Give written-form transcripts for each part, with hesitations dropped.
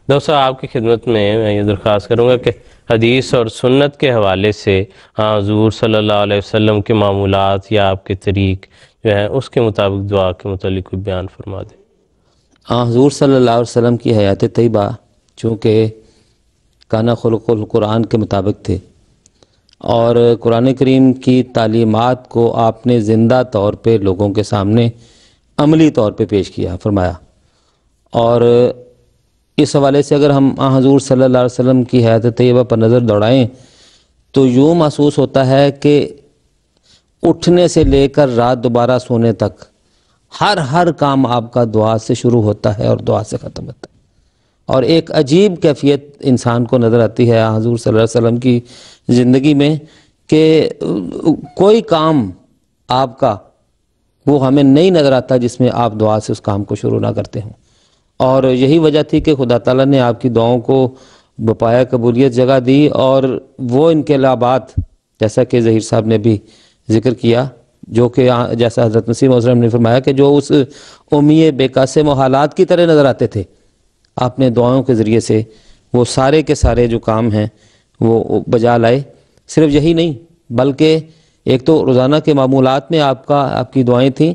دوستو آپ کی خدمت میں یہ درخواست کروں گا کہ حدیث اور سنت کے حوالے سے حضور صلی اللہ علیہ وسلم کے معمولات یا آپ کے طریق جو ہیں اس کے مطابق دعا کے متعلق کوئی بیان فرما دیں۔ حضور صلی اللہ علیہ وسلم کی حیات طیبہ چونکہ کانا خلق القرآن کے مطابق تھے اور قرآن کریم کی تعلیمات کو آپ نے زندہ طور پہ لوگوں کے سامنے عملی طور پہ پیش کیا فرمایا، اور اس حوالے سے اگر ہم حضور صلی اللہ علیہ وسلم کی حیات طیبہ پر نظر دوڑائیں تو یوں محسوس ہوتا ہے کہ اٹھنے سے لے کر رات دوبارہ سونے تک ہر کام آپ کا دعا سے شروع ہوتا ہے اور دعا سے ختم ہوتا ہے، اور ایک عجیب کیفیت انسان کو نظر آتی ہے حضور صلی اللہ علیہ وسلم کی زندگی میں کہ کوئی کام آپ کا وہ ہمیں نہیں نظر آتا جس میں آپ دعا سے اس کام کو شروع نہ کرتے ہوں، اور یہی وجہ تھی کہ خدا تعالیٰ نے آپ کی دعاؤں کو بپایا قبولیت جگہ دی، اور وہ انقلابات جیسا کہ ظہیر صاحب نے بھی ذکر کیا، جو کہ جیسا حضرت مسیح موعود نے فرمایا کہ جو اس امی بے قاسم و حالات کی طرح نظر آتے تھے، آپ نے دعاؤں کے ذریعے سے وہ سارے کے سارے جو کام ہیں وہ بجا لائے۔ صرف یہی نہیں بلکہ ایک تو روزانہ کے معمولات میں آپ کی دعائیں تھیں،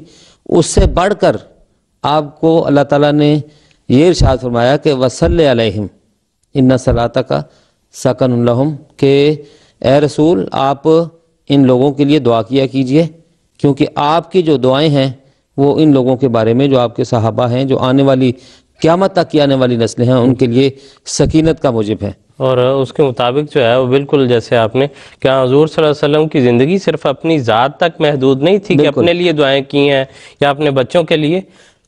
اس سے بڑھ کر آپ کو اللہ تعالیٰ نے یہ ارشاد فرمایا کہ وصلی علیہم ان صلاتک سکن لہم، کہ اے رسول آپ ان لوگوں کے لیے دعا کیا کیجئے، کیونکہ آپ کی جو دعائیں ہیں وہ ان لوگوں کے بارے میں جو آپ کے صحابہ ہیں، جو آنے والی قیامت تک کی آنے والی نسلیں ہیں، ان کے لیے سکینت کا موجب ہے۔ اور اس کے مطابق جو ہے وہ بالکل جیسے آپ نے کہ حضور صلی اللہ علیہ وسلم کی زندگی صرف اپنی ذات تک محدود نہیں تھی کہ اپنے لیے دعائیں کی ہیں یا اپنے بچوں کے لیے،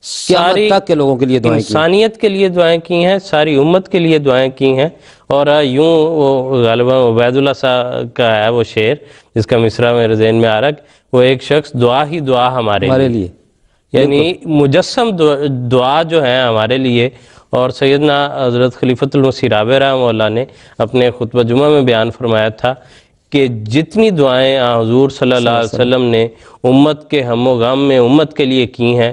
ساری تک کے لوگوں کے لیے دعائیں کی، انسانیت کے لیے دعائیں کی ہیں، ساری امت کے لیے دعائیں کی ہیں۔ اور یوں وہ غالباً عبید اللہ صاحب کا ہے وہ شعر جس کا مصرع میرے ذہن میں آ رہا ہے، وہ ایک شخص دعا ہی دعا ہمارے لیے، یعنی مجسم دعا جو ہے ہمارے لیے۔ اور سیدنا حضرت خلیفۃ المسیح رابع رحمہ اللہ نے اپنے خطبہ جمعہ میں بیان فرمایا تھا کہ جتنی دعائیں حضور صلی اللہ علیہ وسلم نے امت کے ہم و غم میں امت کے لیے کی ہیں،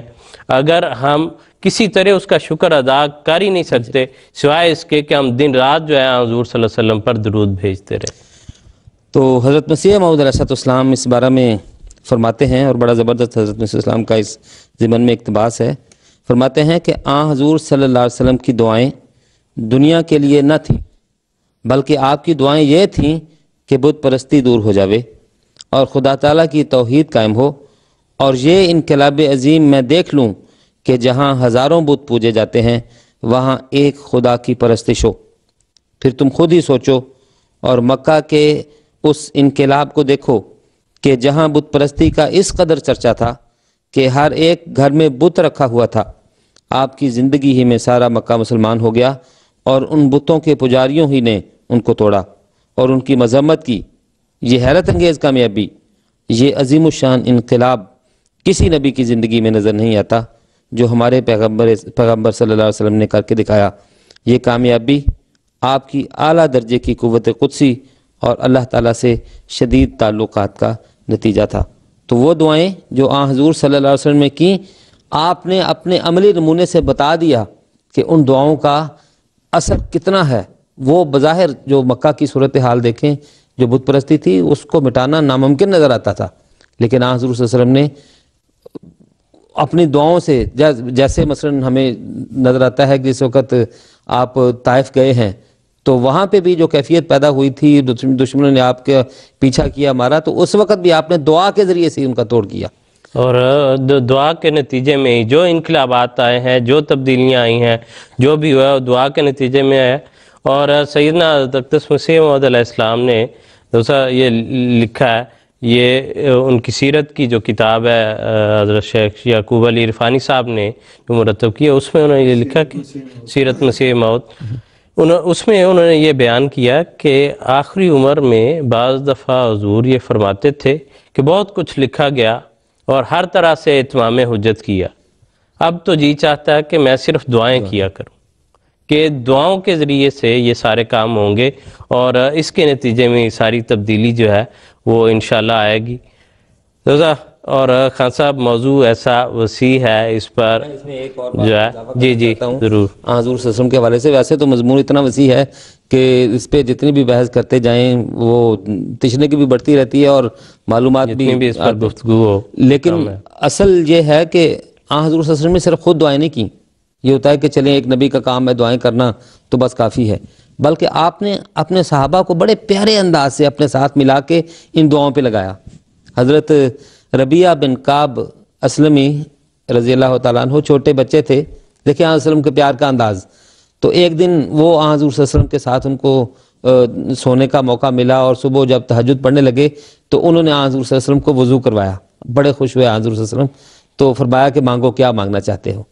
اگر ہم کسی طرح اس کا شکر ادا کر ہی نہیں سکتے سوائے اس کے کہ ہم دن رات جو ہے حضور صلی اللہ علیہ وسلم پر درود بھیجتے رہے۔ تو حضرت مسیح موعود علیہ السلام اس بارے میں فرماتے ہیں، اور بڑا زبردست حضرت مسیح السلام کا اس ضمن میں اقتباس ہے، فرماتے ہیں کہ حضور صلی اللہ علیہ وسلم کی دعائیں دنیا کے لیے نہ تھیں، بلکہ آپ کی دعائیں یہ تھیں کہ بت پرستی دور ہو جاوے اور خدا تعالیٰ کی توحید قائم ہو، اور یہ انقلاب عظیم میں دیکھ لوں کہ جہاں ہزاروں بت پوجے جاتے ہیں وہاں ایک خدا کی پرستش ہو۔ پھر تم خود ہی سوچو اور مکہ کے اس انقلاب کو دیکھو کہ جہاں بت پرستی کا اس قدر چرچا تھا کہ ہر ایک گھر میں بت رکھا ہوا تھا، آپ کی زندگی ہی میں سارا مکہ مسلمان ہو گیا اور ان بتوں کے پجاریوں ہی نے ان کو توڑا اور ان کی مذمت کی۔ یہ حیرت انگیز کامیابی، یہ عظیم الشان انقلاب کسی نبی کی زندگی میں نظر نہیں آتا جو ہمارے پیغمبر صلی اللہ علیہ وسلم نے کر کے دکھایا۔ یہ کامیابی آپ کی اعلیٰ درجے کی قوت قدسی اور اللہ تعالیٰ سے شدید تعلقات کا نتیجہ تھا۔ تو وہ دعائیں جو حضور صلی اللہ علیہ وسلم نے کی، آپ نے اپنے عملی نمونے سے بتا دیا کہ ان دعاؤں کا اثر کتنا ہے۔ وہ بظاہر جو مکہ کی صورتحال دیکھیں، جو بت پرستی تھی اس کو مٹانا ناممکن نظر آتا تھا، لیکن حضور صلی اللہ علیہ وسلم نے اپنی دعاؤں سے، جیسے مثلا ہمیں نظر آتا ہے کہ جس وقت آپ طائف گئے ہیں تو وہاں پہ بھی جو کیفیت پیدا ہوئی تھی، دشمنوں نے آپ کے پیچھا کیا مارا، تو اس وقت بھی آپ نے دعا کے ذریعے سے ان کا توڑ کیا، اور دعا کے نتیجے میں جو انقلابات آئے ہیں، جو تبدیلیاں آئی ہیں، جو بھی ہوا وہ دعا کے نتیجے میں ہے۔ اور سیدنا حضرت مسیح موعود علیہ السلام نے دوسرا یہ لکھا ہے، یہ ان کی سیرت کی جو کتاب ہے حضرت شیخ یعقوب علی عرفانی صاحب نے جو مرتب کیا، اس میں انہوں نے یہ لکھا کہ سیرت مسیح موعود، اس میں انہوں نے یہ بیان کیا کہ آخری عمر میں بعض دفعہ حضور یہ فرماتے تھے کہ بہت کچھ لکھا گیا اور ہر طرح سے اتمام حجت کیا، اب تو جی چاہتا ہے کہ میں صرف دعائیں کیا کروں، کہ دعاؤں کے ذریعے سے یہ سارے کام ہوں گے اور اس کے نتیجے میں ساری تبدیلی جو ہے وہ انشاءاللہ آئے گی۔ اور خان صاحب موضوع ایسا وسیع ہے، اس پر جو ہے جی ضرور حضور صلی اللہ علیہ وسلم کے حوالے سے ویسے تو مضمون اتنا وسیع ہے کہ اس پہ جتنی بھی بحث کرتے جائیں وہ تشنے کی بھی بڑھتی رہتی ہے اور معلومات بھی اس پر گفتگو ہو، لیکن اصل یہ ہے کہ حضور صلی اللہ علیہ وسلم نے صرف خود دعائیں نہیں کی. یہ ہوتا ہے کہ چلیں ایک نبی کا کام ہے دعائیں کرنا تو بس کافی ہے، بلکہ آپ نے اپنے صحابہ کو بڑے پیارے انداز سے اپنے ساتھ ملا کے ان دعاؤں پہ لگایا. حضرت ربیعہ بن کعب اسلمی رضی اللہ تعالیٰ عنہ چھوٹے بچے تھے، دیکھیں حضرت وسلم کے پیار کا انداز. تو ایک دن وہ حضور صلی اللہ علیہ وسلم کے ساتھ ان کو سونے کا موقع ملا اور صبح جب تہجد پڑھنے لگے تو انہوں نے حضور صلی اللہ علیہ وسلم کو وضو کروایا. بڑے خوش ہوئے حضور صلی اللہ علیہ وسلم، تو فرمایا کہ مانگو کیا مانگنا چاہتے ہو.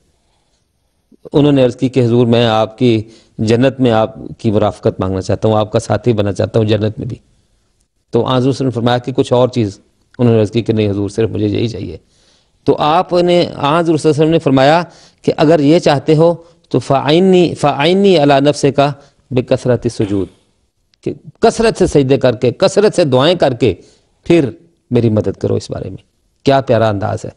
انہوں نے عرض کی کہ حضور میں آپ کی جنت میں آپ کی مرافقت مانگنا چاہتا ہوں، آپ کا ساتھی بننا چاہتا ہوں جنت میں بھی. تو حضور صلی اللہ علیہ وسلم نے فرمایا کہ کچھ اور چیز؟ انہوں نے عرض کی کہ نہیں حضور صرف مجھے یہی چاہیے. تو آپ نے حضور صلی اللہ علیہ وسلم نے فرمایا کہ اگر یہ چاہتے ہو تو فَعَيْنِي عَلَى نَفْسِكَ بِكَثْرَةِ السُّجُودِ، کہ کثرت سے سجدے کر کے کثرت سے دعائیں کر کے پھر میری مدد کرو اس بارے میں. کیا پیارا انداز ہے.